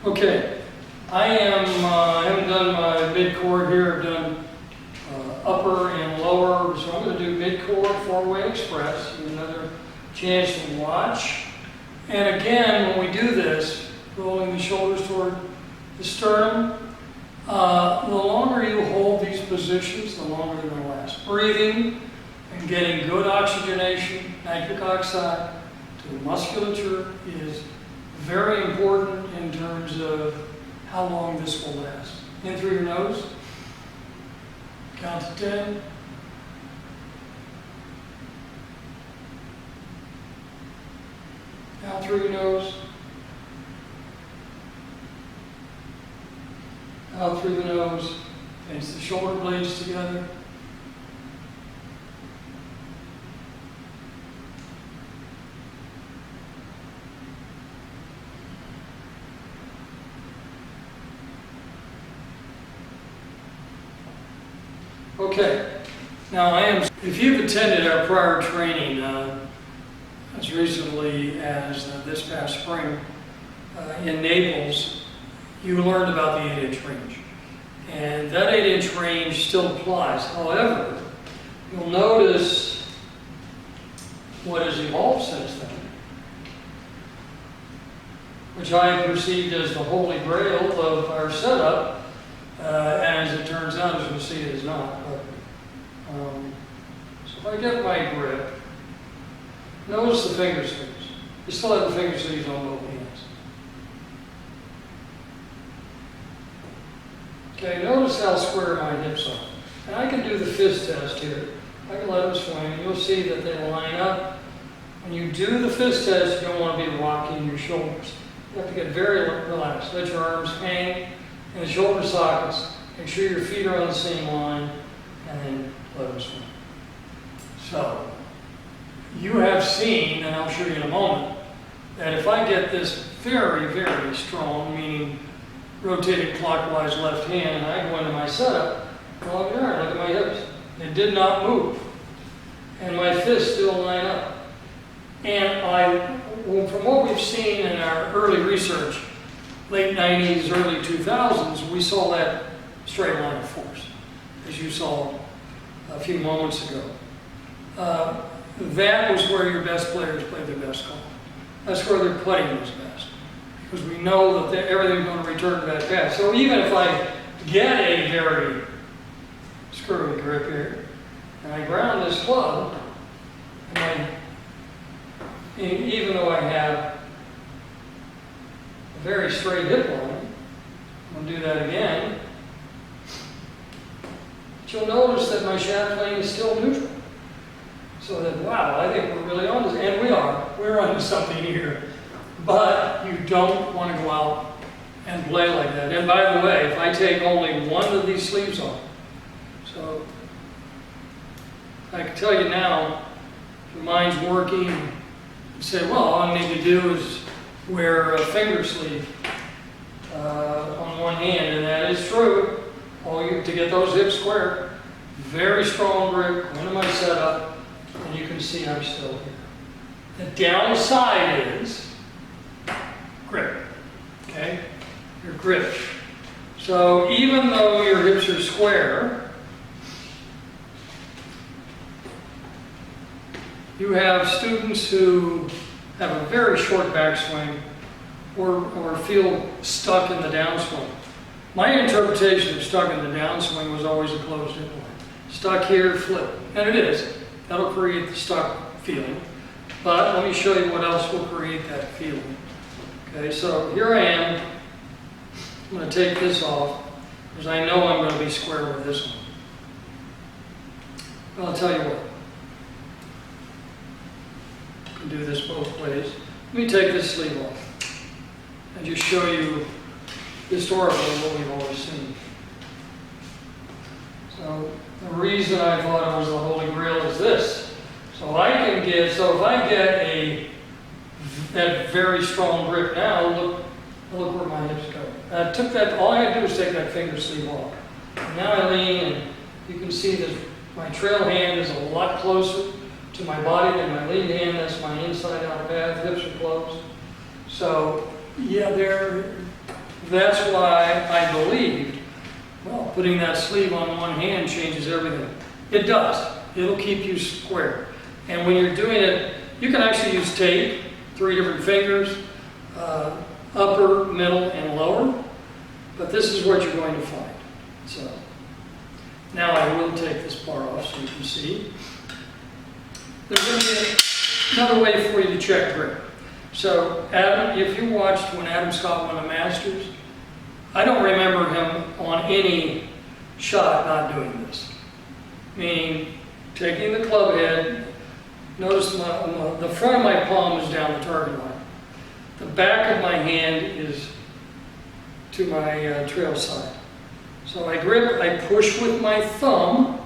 Okay, I haven't done my mid-core here. I've done upper and lower, so I'm going to do mid-core four-way express. Another chance to watch. And again, when we do this, rolling the shoulders toward the sternum, the longer you hold these positions, the longer they're going to last. Breathing and getting good oxygenation, nitric oxide, to the musculature is very important in terms of how long this will last. In through your nose. Count to 10. Out through your nose. Out through the nose. Face the shoulder blades together. Okay, now if you've attended our prior training as recently as this past spring in Naples, you learned about the 8-inch range. And that 8-inch range still applies. However, you'll notice what has evolved since then, which I perceived as the holy grail of our setup. And as it turns out, as you'll see, it is not. But, so if I get my grip, notice the finger sleeves. You still have the finger sleeves on both hands. Okay, notice how square my hips are. And I can do the fist test here. I can let them swing, and you'll see that they line up. When you do the fist test, you don't want to be rocking your shoulders. You have to get very relaxed. Let your arms hang in the shoulder sockets. Make sure your feet are on the same line, and then let them swing. So, you have seen, and I'll show you in a moment, that if I get this very, very strong, meaning rotated clockwise left hand, and I go into my setup, well, look at my hips. They did not move. And my fists still line up. And from what we've seen in our early research, late 90s, early 2000s, we saw that straight line of force, as you saw a few moments ago. That was where your best players played their best golf. That's where their putting was best, because we know that everything's going to return to that path. So even if I get a very screwy grip here, and I ground this club, and even though I have a very straight hip line, I'm going to do that again, but you'll notice that my shaft plane is still neutral. So that, wow, I think we're really on this, and we are. We're on something here. But you don't want to go out and play like that. And by the way, if I take only one of these sleeves off, so I can tell you now, if your mind's working, you say, well, all I need to do is wear a finger sleeve on one hand, and that is true. To get those hips square, very strong grip, go into my setup, and you can see I'm still here. The downside is grip, okay? Your grip. So even though your hips are square, you have students who have a very short backswing or feel stuck in the downswing. My interpretation of stuck in the downswing was always a closed hip line. Stuck here, flip. And it is. That'll create the stuck feeling. But let me show you what else will create that feeling. Okay, so here I am. I'm going to take this off because I know I'm going to be square with this one. Well, I'll tell you what. You can do this both ways. Let me take this sleeve off and just show you historically what we've always seen. So the reason I thought it was the Holy Grail is this. So if I get that very strong grip now, look where my hips go. All I had to do was take that finger sleeve off. And now I lean, and you can see that my trail hand is a lot closer to my body than my lead hand. That's my inside out path, hips are closed. So yeah, That's why I believed, well, putting that sleeve on one hand changes everything. It does. It'll keep you square. And when you're doing it, you can actually use tape, 3 different fingers, upper, middle, and lower. But this is what you're going to find. So now I will take this bar off so you can see. There's going to be another way for you to check grip. So Adam, if you watched when Adam Scott won the Masters, I don't remember him on any shot not doing this. Meaning, taking the club head, notice the front of my palm is down the target line. The back of my hand is to my trail side. So I grip, I push with my thumb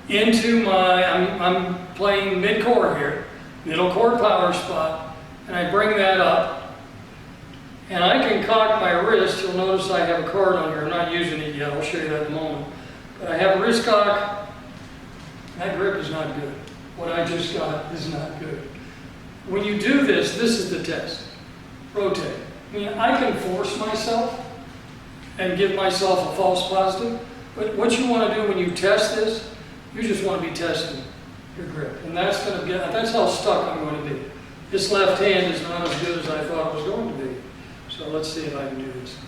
into my, I'm playing mid-core here, middle core power spot, and I bring that up. And I can cock my wrist. You'll notice I have a card on here. I'm not using it yet. I'll show you that in a moment. But I have a wrist cock. That grip is not good. What I just got is not good. When you do this, this is the test. Rotate. I mean, I can force myself and give myself a false positive. But what you want to do when you test this, you just want to be testing your grip. And that's going to get, that's how stuck I'm going to be. This left hand is not as good as I thought it was going to be. So let's see if I can do this.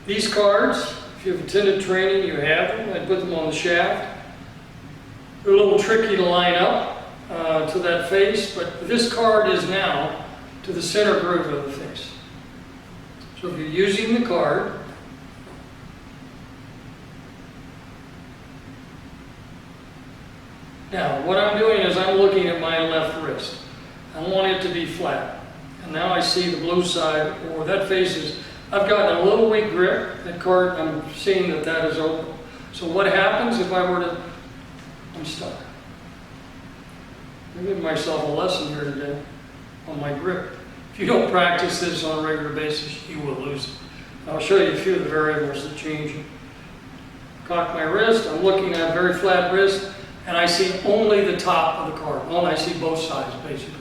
These cards, if you've attended training, you have them. I put them on the shaft. They're a little tricky to line up to that face, but this card is now to the center groove of the face. So if you're using the card, now what I'm doing is I'm looking at my left wrist. I want it to be flat. And now I see the blue side, or that face is, I've got a little weak grip. That card, I'm seeing that that is open. So what happens if I were to, I'm stuck. I'm giving myself a lesson here today on my grip. If you don't practice this on a regular basis, you will lose it. I'll show you a few of the variables that change it. Cock my wrist, I'm looking at a very flat wrist, and I see only the top of the card. Only I see both sides, basically.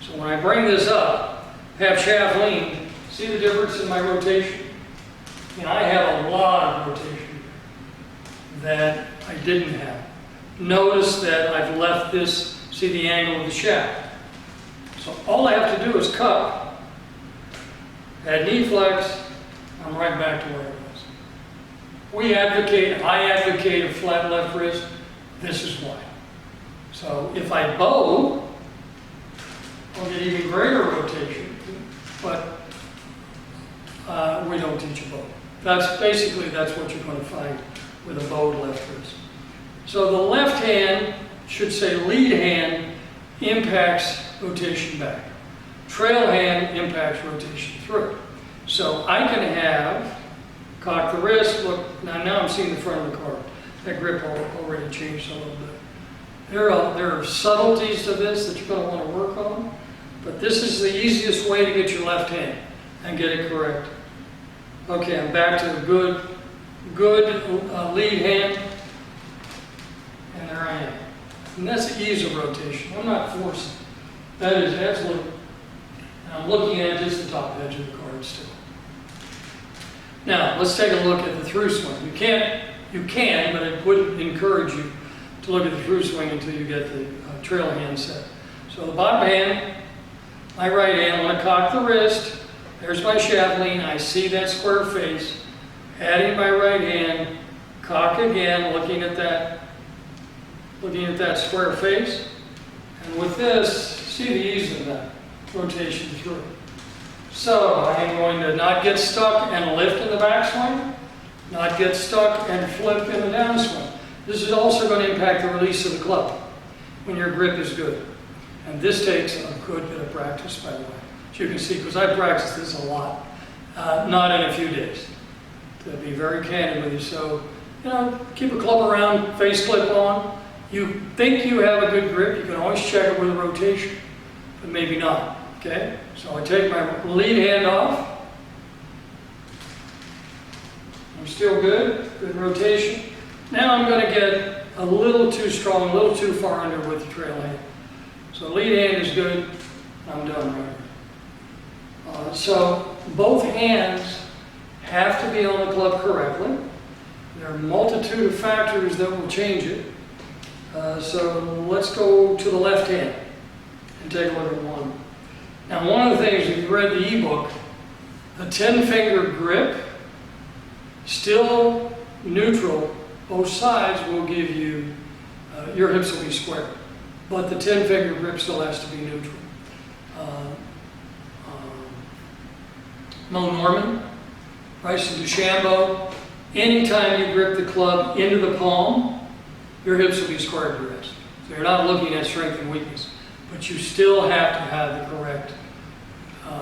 So when I bring this up, have shaft lean, see the difference in my rotation? And I have a lot of rotation that I didn't have. Notice that I've left this, see the angle of the shaft. So all I have to do is cup, add knee flex, I'm right back to where I was. I advocate a flat left wrist, this is why. So if I bow, I'll get even greater rotation, but we don't teach a bow. That's what you're going to find with a bowed left wrist. So the left hand, should say lead hand, impacts rotation back. Trail hand impacts rotation through. So I can have, cock the wrist, look, now I'm seeing the front of the card. That grip already changed a little bit. There are subtleties to this that you're going to want to work on, but this is the easiest way to get your left hand and get it correct. Okay, I'm back to the good lead hand, and there I am. And that's the ease of rotation. I'm not forcing. That is absolute. And I'm looking at just the top edge of the card still. Now, let's take a look at the through swing. You can, but I wouldn't encourage you to look at the through swing until you get the trail hand set. So the bottom hand, my right hand, I want to cock the wrist. There's my shaft lean. I see that square face. Adding my right hand, cock again, looking at that square face. And with this, see the ease of that rotation through. So I am going to not get stuck and lift in the backswing, not get stuck and flip in the downswing. This is also going to impact the release of the club when your grip is good. And this takes a good bit of practice, by the way. As you can see, because I practice this a lot, not in a few days, to be very candid with you. So, keep a club around, face clip on. You think you have a good grip, you can always check it with a rotation, but maybe not, okay? So I take my lead hand off. I'm still good rotation. Now I'm going to get a little too strong, a little too far under with the trail hand. So lead hand is good, I'm done right here. So both hands have to be on the club correctly. There are a multitude of factors that will change it. So let's go to the left hand and take a look at one. Now, one of the things, if you read the ebook, a 10-finger grip, still neutral, both sides will give you, your hips will be square. But the 10-finger grip still has to be neutral. Mo Norman, Bryson DeChambeau, anytime you grip the club into the palm, your hips will be square to your wrist. So you're not looking at strength and weakness, but you still have to have the correct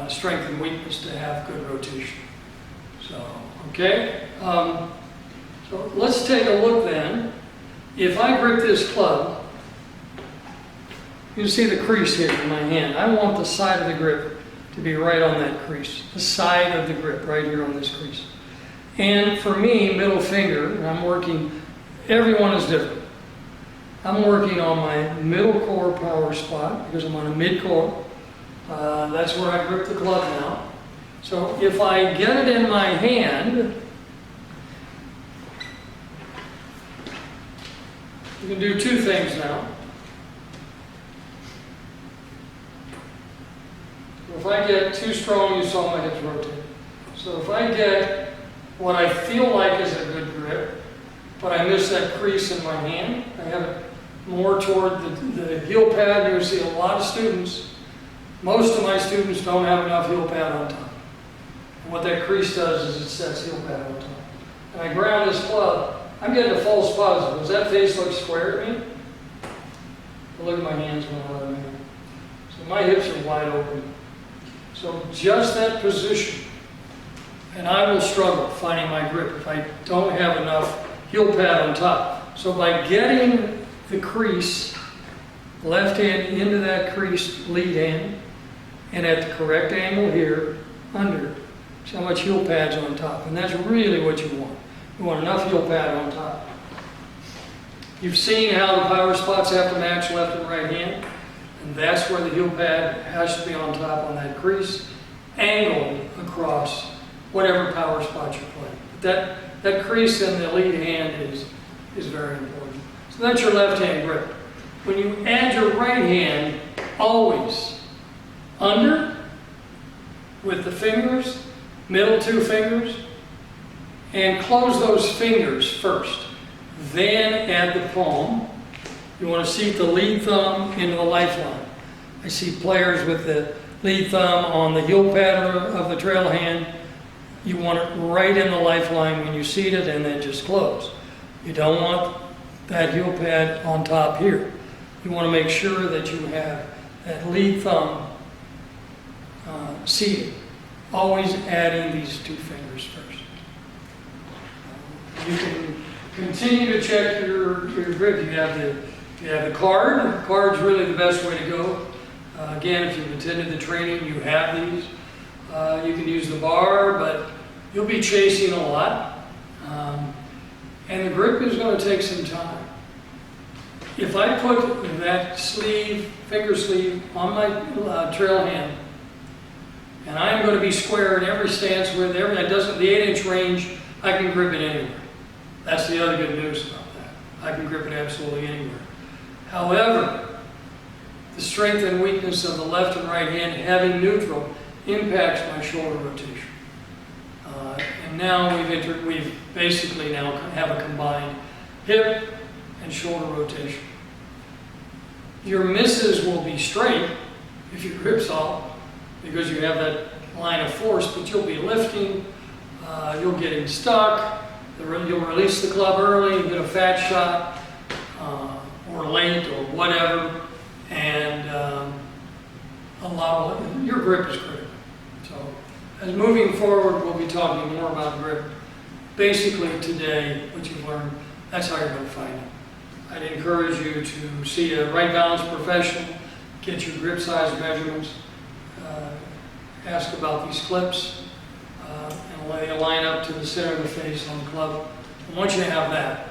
strength and weakness to have good rotation. So, okay. So let's take a look then. If I grip this club, you can see the crease here in my hand. I want the side of the grip to be right on that crease. The side of the grip, right here on this crease. And for me, middle finger, and I'm working, everyone is different. I'm working on my middle core power spot because I'm on a mid-core. That's where I grip the club now. So if I get it in my hand, you can do two things now. If I get too strong, you saw my hips rotate. So if I get what I feel like is a good grip, but I miss that crease in my hand, I have it more toward the heel pad. You'll see a lot of students, most of my students don't have enough heel pad on top. And what that crease does is it sets heel pad on top. And I ground this club, I'm getting a false positive. Does that face look square to me? But look at my hands going on the hand. So my hips are wide open. So just that position, and I will struggle finding my grip if I don't have enough heel pad on top. So by getting the crease, left hand into that crease, lead hand, and at the correct angle here, under, see how much heel pad's on top. And that's really what you want. You want enough heel pad on top. You've seen how the power spots have to match left and right hand. And that's where the heel pad has to be on top on that crease, angled across whatever power spot you're playing. But that crease in the lead hand is very important. So that's your left hand grip. When you add your right hand, always under with the fingers, middle two fingers, and close those fingers first. Then add the palm. You want to seat the lead thumb into the lifeline. I see players with the lead thumb on the heel pad of the trail hand. You want it right in the lifeline when you seat it, and then just close. You don't want that heel pad on top here. You want to make sure that you have that lead thumb seated. Always adding these two fingers first. You can continue to check your grip. You have the card. The card's really the best way to go. Again, if you've attended the training, you have these. You can use the bar, but you'll be chasing a lot. And the grip is going to take some time. If I put that sleeve, finger sleeve, on my trail hand, and I'm going to be square in every stance with every, it doesn't, the 8-inch range, I can grip it anywhere. That's the other good news about that. I can grip it absolutely anywhere. Wehowever, the strength and weakness of the left and right hand having neutral impacts my shoulder rotation. And now we've basically now have a combined hip and shoulder rotation. Your misses will be straight if your grip's off because you have that line of force, but you'll be lifting, you'll get stuck, you'll release the club early, get a fat shot, or late, or whatever, and your grip is critical. So, as moving forward, we'll be talking more about grip. Basically, today, what you've learned, that's how you're going to find it. I'd encourage you to see a Wright Balance professional, get your grip size measurements, ask about these clips, and lay a line up to the center of the face on the club. And once you have that,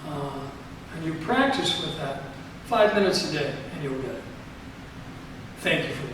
and you practice with that, 5 minutes a day, and you'll get it. Thank you for